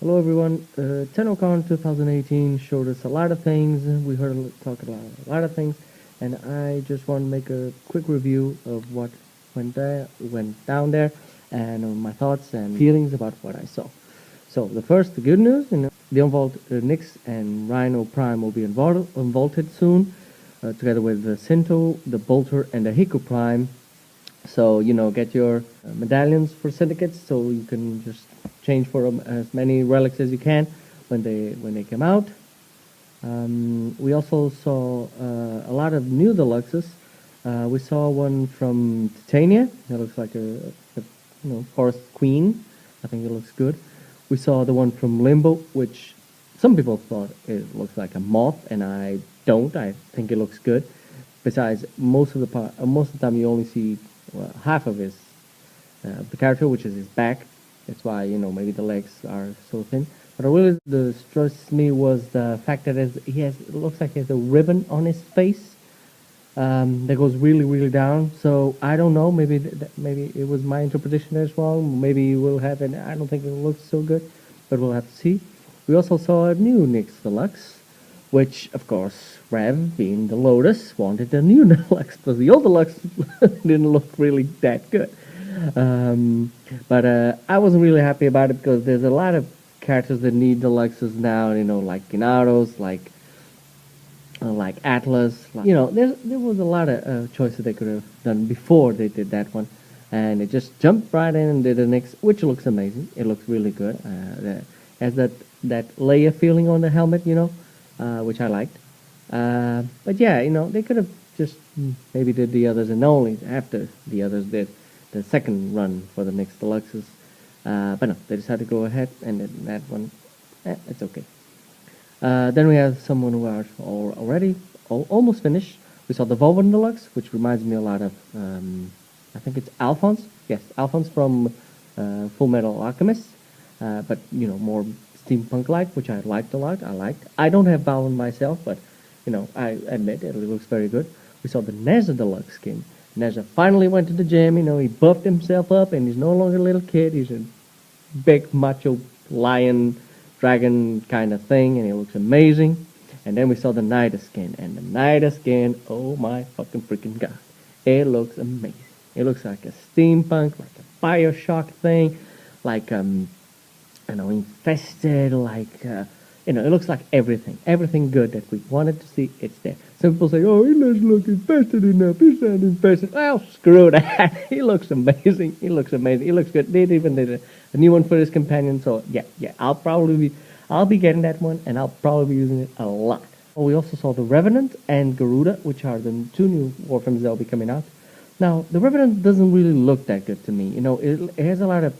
Hello everyone. Tennocon 2018 showed us a lot of things. We heard talk about a lot of things, and I just want to make a quick review of what went down there, and my thoughts and feelings about what I saw. So the good news, the Unvault Nyx and Rhino Prime will be unvaulted soon, together with the Sinto, the Bolter, and the Hiku Prime. So get your medallions for syndicates, so you can just change for as many relics as you can when they come out. We also saw a lot of new deluxes. We saw one from Titania. That looks like a forest queen. I think it looks good. We saw the one from Limbo, which some people thought it looks like a moth, and I don't. I think it looks good. Besides, most of the time you only see half of his the character, which is his back. That's why maybe the legs are so thin. But what really stressed me was the fact that it looks like he has a ribbon on his face that goes really down. So I don't know. Maybe it was my interpretation that's wrong. Maybe we'll have it. I don't think it looks so good, but we'll have to see. We also saw a new Nyx Deluxe, which of course Rev, being the Lotus, wanted a new Deluxe because the old Deluxe didn't look really that good. But I wasn't really happy about it because there's a lot of characters that need deluxes now. Like Ginaros, like Atlas. There was a lot of choices they could have done before they did that one, and it just jumped right in and did the next, which looks amazing. It looks really good. Has that layer feeling on the helmet, which I liked. But yeah, they could have just maybe did the others and only after the others did the second run for the next deluxes. But no, they decided to go ahead and did that one. It's okay. Then we have someone who are already almost finished. We saw the Volvan Deluxe, which reminds me a lot of, I think it's Alphonse. Yes, Alphonse from Full Metal Alchemist. But more steampunk-like, which I liked a lot. I don't have Volvan myself, but I admit it looks very good. We saw the Neza Deluxe skin. Neza finally went to the gym. He buffed himself up, and he's no longer a little kid. He's a big macho lion dragon kind of thing, and he looks amazing. And then we saw the Nida skin, and the Nida skin, oh my fucking freaking god, it looks amazing. It looks like a steampunk, like a Bioshock thing, like infested, like it looks like everything good that we wanted to see. It's there. Some people say, "Oh, he doesn't look infested enough. He's not infested." Well, screw that. He looks amazing. He looks good. They even did a new one for his companion. So yeah. I'll be getting that one, and I'll probably be using it a lot. We also saw the Revenant and Garuda, which are the two new Warframes that will be coming out. Now, the Revenant doesn't really look that good to me. It has a lot of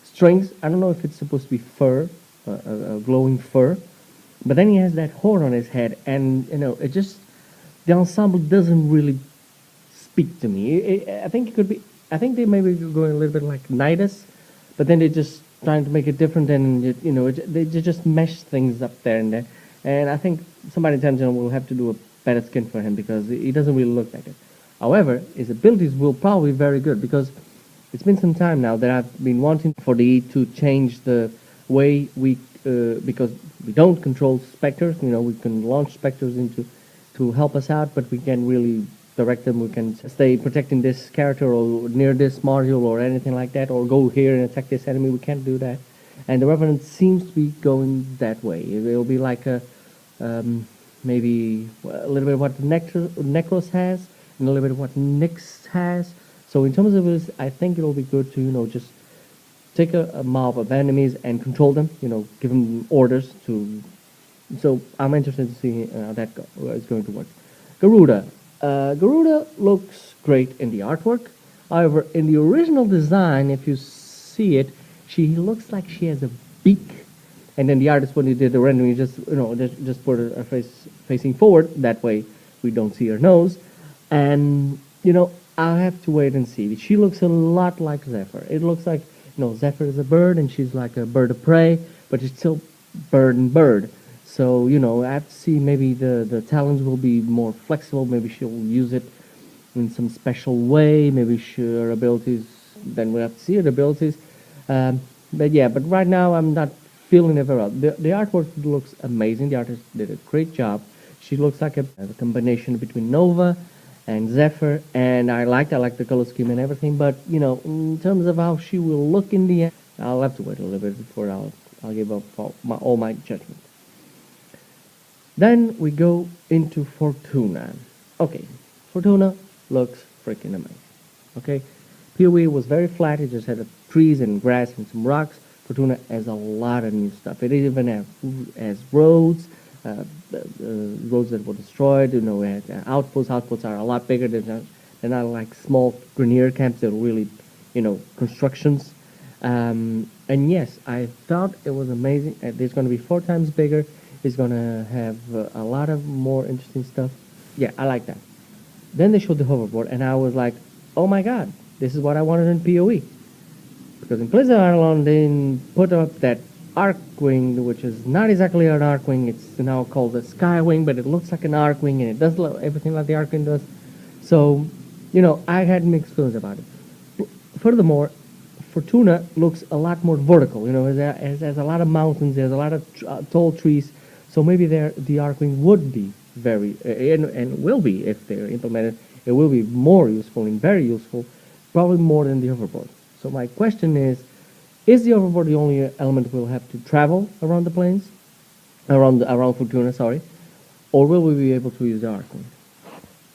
strings. I don't know if it's supposed to be fur, glowing fur, but then he has that horn on his head, and it just, the ensemble doesn't really speak to me. I think it could be. I think they may be going a little bit like Nidus, but then they're just trying to make it different, and they just mesh things up there and there. And I think somebody intentional will have to do a better skin for him because he doesn't really look like it. However, his abilities will probably be very good because it's been some time now that I've been wanting for the E to change the way we, because we don't control specters. We can launch specters to help us out, but we can't really direct them. We can stay protecting this character or near this module or anything like that, or go here and attack this enemy. We can't do that. And the Revenant seems to be going that way. It'll be like maybe a little bit of what Necros has, and a little bit of what Nyx has. So in terms of this, I think it'll be good to just take a mob of enemies and control them. Give them orders to. So I'm interested to see how that is going to work. Garuda. Garuda looks great in the artwork. However, in the original design, if you see it, she looks like she has a beak. And then the artist, when he did the rendering, just put her face facing forward. That way, we don't see her nose. And I'll have to wait and see. She looks a lot like Zephyr. It looks like Zephyr is a bird, and she's like a bird of prey, but she's still bird and bird. So, I have to see, maybe the talons will be more flexible. Maybe she'll use it in some special way. Maybe her abilities, then we'll have to see her abilities. But right now I'm not feeling it very well. The artwork looks amazing. The artist did a great job. She looks like a combination between Nova and Zephyr, and I like the color scheme and everything. But you know, in terms of how she will look in the end, I'll have to wait a little bit before I'll give up all my judgment. Then we go into Fortuna. Okay, Fortuna looks freaking amazing. Okay, PoE was very flat. It just had trees and grass and some rocks. Fortuna has a lot of new stuff. It even has roads, roads that were destroyed. You know, it had outposts. Outposts are a lot bigger. They're not like small grenier camps. They're really, you know, constructions. And yes, I thought it was amazing. It's going to be 4 times bigger. It's going to have a lot of more interesting stuff. Yeah, I like that. Then they showed the hoverboard, and I was like, oh my god, this is what I wanted in PoE. Because in Blizzard Ireland, they put up that Arcwing, which is not exactly an Arcwing. It's now called a Skywing, but it looks like an Arcwing, and it does everything like the Arcwing does. So, you know, I had mixed feelings about it. Furthermore, Fortuna looks a lot more vertical. You know, it has a lot of mountains. There's a lot of tall trees. So maybe the Arcwing would be very, and will be if they're implemented. It will be more useful and very useful, probably more than the hoverboard. So my question is the hoverboard the only element we'll have to travel around the plains, around Fortuna, sorry, or will we be able to use the Arcwing?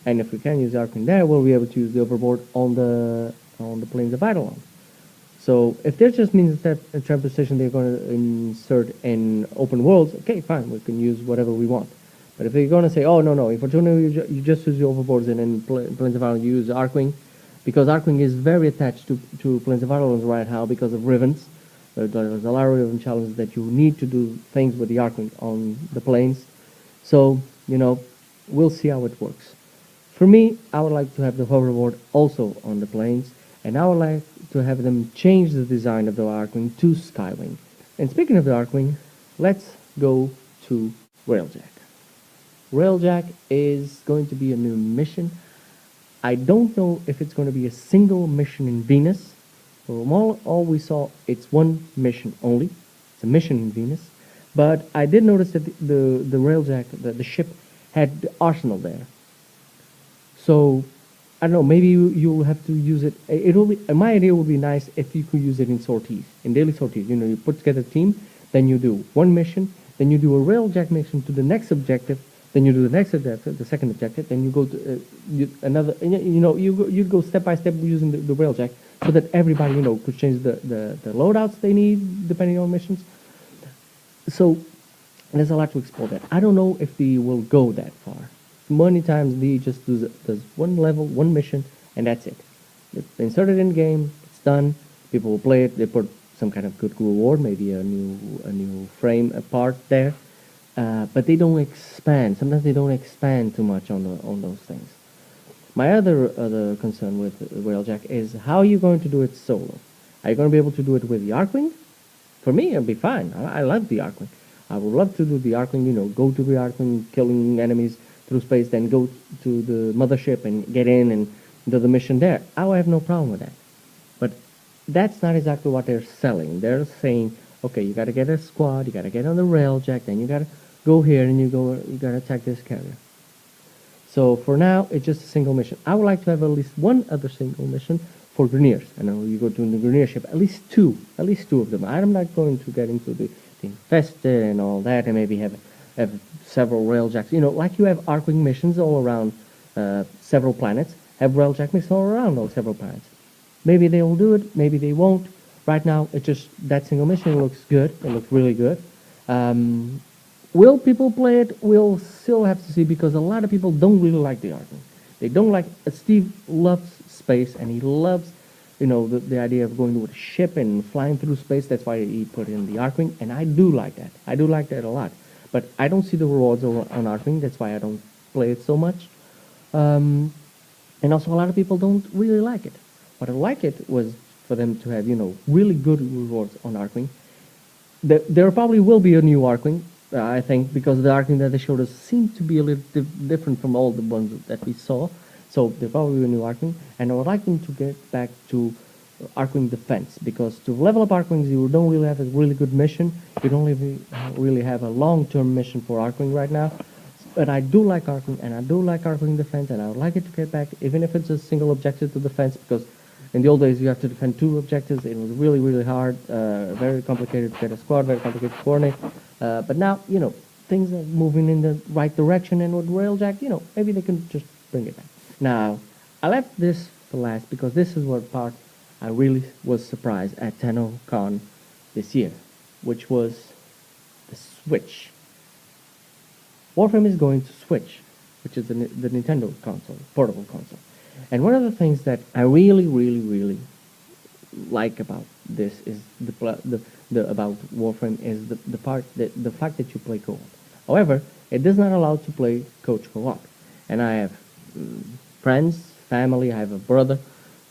And if we can use the Arcwing there, will we be able to use the hoverboard on the plains of Eidolon? So if that just means that a travel position they're going to insert in open worlds, okay, fine, we can use whatever we want. But if they're going to say, oh no, in Fortuna you just use the overboards, and in Plains of Ireland you use Arcwing, because Arcwing is very attached to Plains of Ireland right now because of Rivens. There's a lot of Riven challenges that you need to do things with the Arcwing on the plains. So, you know, we'll see how it works. For me, I would like to have the hoverboard also on the plains, and I would like to have them change the design of the Arcwing to Skywing. And speaking of the Arcwing, let's go to Railjack. Railjack is going to be a new mission. I don't know if it's going to be a single mission in Venus. From all we saw, it's one mission only. It's a mission in Venus. But I did notice that the Railjack, the ship, had the arsenal there. So, I don't know, maybe you'll have to use it. It'll be, my idea would be nice if you could use it in sorties, in daily sorties. You know, you put together a team, then you do one mission, then you do a Railjack mission to the next objective, then you do the next objective, the second objective, then you go to another. You know, you go step by step using the Railjack, so that everybody, you know, could change the loadouts they need depending on missions. So there's a lot to explore there. I don't know if they will go that far. Many times they just does one level, one mission, and that's it. They insert it in game, it's done. People will play it. They put some kind of good reward, maybe a new frame part there. But they don't expand. Sometimes they don't expand too much on those things. My other concern with Railjack is how are you going to do it solo? Are you going to be able to do it with the Arcwing? For me, it'll be fine. I love the Arcwing. I would love to do the Arcwing. You know, go to the Arcwing, killing enemies through space, then go to the mothership and get in and do the mission there. I would have no problem with that. But that's not exactly what they're selling. They're saying, okay, you got to get a squad, you got to get on the Railjack, then you got to go here and you got to attack this carrier. So for now, it's just a single mission. I would like to have at least one other single mission for Greniers. I know you go to the Grenier ship, at least two of them. I'm not going to get into the Infested and all that, and maybe have several Railjacks. You know, like you have Arcwing missions all around several planets, have Railjack missions all around those several planets. Maybe they will do it, maybe they won't. Right now, it's just that single mission looks good. It looks really good. Will people play it? We'll still have to see, because a lot of people don't really like the Arcwing. They don't like. Steve loves space, and he loves, you know, the idea of going with a ship and flying through space. That's why he put in the Arcwing, and I do like that. I do like that a lot. But I don't see the rewards on Arcwing. That's why I don't play it so much. And also, a lot of people don't really like it. What I like it was for them to have, you know, really good rewards on Arcwing. There probably will be a new Arcwing, I think, because the Arcwing that they showed us seemed to be a little different from all the ones that we saw. So there probably will be a new Arcwing, and I would like them to get back to Arcwing Defense, because to level up Arcwings you don't really have a really good mission. You don't really have a long-term mission for Arcwing right now. But I do like Arcwing, and I do like Arcwing Defense, and I would like it to get back, even if it's a single objective to defense, because in the old days you have to defend 2 objectives. It was really, really hard, very complicated to get a squad, very complicated to coordinate. But now, things are moving in the right direction, and with Railjack, maybe they can just bring it back. Now, I left this for last because this is what part I really was surprised at Tennocon this year, which was the Switch. Warframe is going to Switch, which is the Nintendo console, portable console. And one of the things that I really, really, really like about this is about Warframe is the fact that you play co-op. However, it does not allow to play coach co-op. And I have friends, family. I have a brother,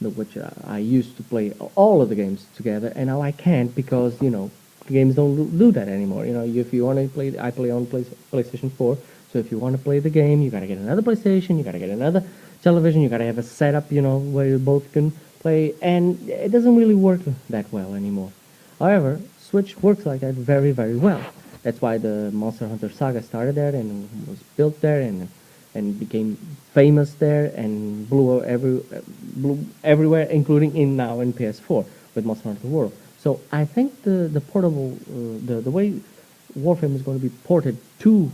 which I used to play all of the games together, and now I can't because games don't do that anymore. If you want to play, I play on PlayStation 4. So if you want to play the game, you gotta get another PlayStation, you gotta get another television, you gotta have a setup, where you both can play, and it doesn't really work that well anymore. However, Switch works like that very, very well. That's why the Monster Hunter Saga started there and was built there and became famous there and blew everywhere, including now in PS4 with Monster Hunter World. So I think the portable, the way Warframe is going to be ported to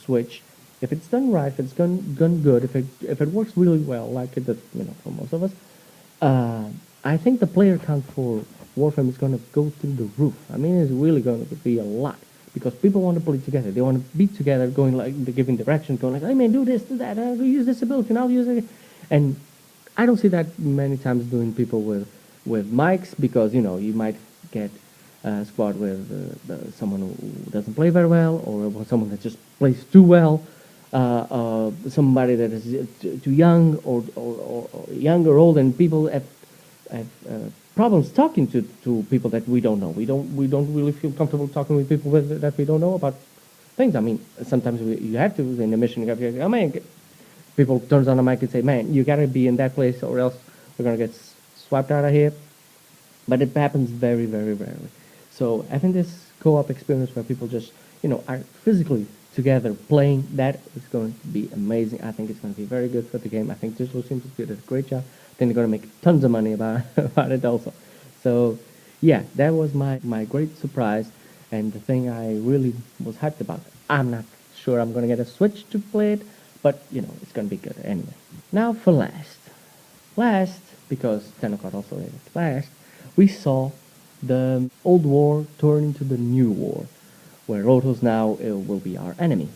Switch, if it's done right, if it's done good, if it works really well, like it did, for most of us, I think the player count for Warframe is going to go through the roof. I mean, it's really going to be a lot because people want to play together. They want to be together, going like giving directions, going like, "Hey man, do this, do that. I'll use this ability, and I'll use it." And I don't see that many times doing people with mics because you might get a squad with someone who doesn't play very well, or someone that just plays too well, somebody that is too young or young or old, and people have problems talking to people that we don't know. We don't really feel comfortable talking with people that we don't know about things. I mean, sometimes you have to in the mission. You have to, oh man, people turns on the mic and say, "Man, you gotta be in that place, or else we're gonna get swiped out of here." But it happens very, very rarely. So having this co-op experience where people just, are physically together playing, that is going to be amazing. I think it's going to be very good for the game. I think Digital Sims did a great job. I think they're going to make tons of money about it also. So, yeah, that was my great surprise and the thing I really was hyped about. I'm not sure I'm going to get a Switch to play it, but, it's going to be good anyway. Now for last. Last, because Tennocon also is last, we saw the old war turn into the new war, where Rotos now will be our enemy.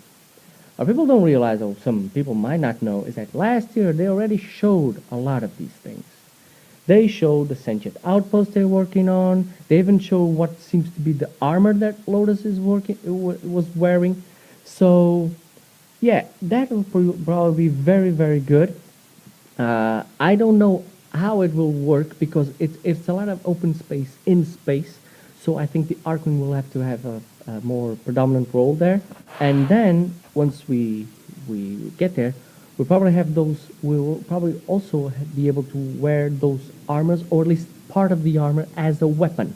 What people don't realize, or some people might not know, is that last year they already showed a lot of these things. They showed the sentient outpost they're working on. They even showed what seems to be the armor that Lotus was wearing. So, yeah, that will probably be very, very good. I don't know how it will work because it's a lot of open space in space. So I think the Arcwing will have to have a more predominant role there. And then once we get there, we'll probably have those. We will probably also be able to wear those armors, or at least part of the armor, as a weapon.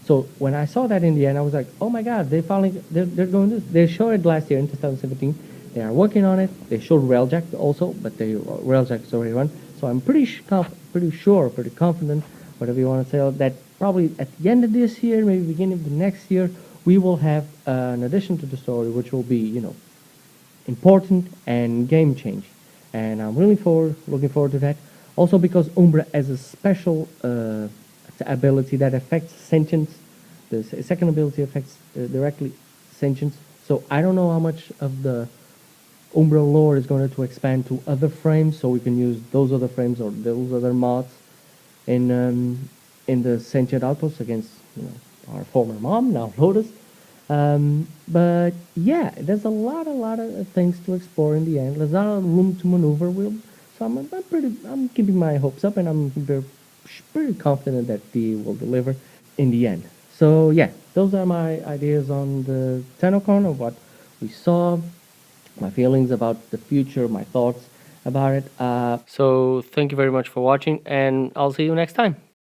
So when I saw that in the end, I was like, oh my God, they're going to. They showed it last year in 2017. They are working on it. They showed Railjack also, but Railjack is already run. So I'm pretty confident, whatever you want to say, that probably at the end of this year, maybe beginning of the next year, we will have an addition to the story, which will be, important and game changing. And I'm really looking forward to that. Also because Umbra has a special ability that affects sentience. The second ability affects directly sentience. So I don't know how much of the Umbra lore is going to expand to other frames, so we can use those other frames or those other mods in the sentient outpost against our former mom, now Lotus. But yeah, there's a lot of things to explore in the end. There's a lot of room to maneuver. So I'm keeping my hopes up, and I'm pretty confident that they will deliver in the end. So yeah, those are my ideas on the Tennocon of what we saw, my feelings about the future, my thoughts about it. So thank you very much for watching, and I'll see you next time.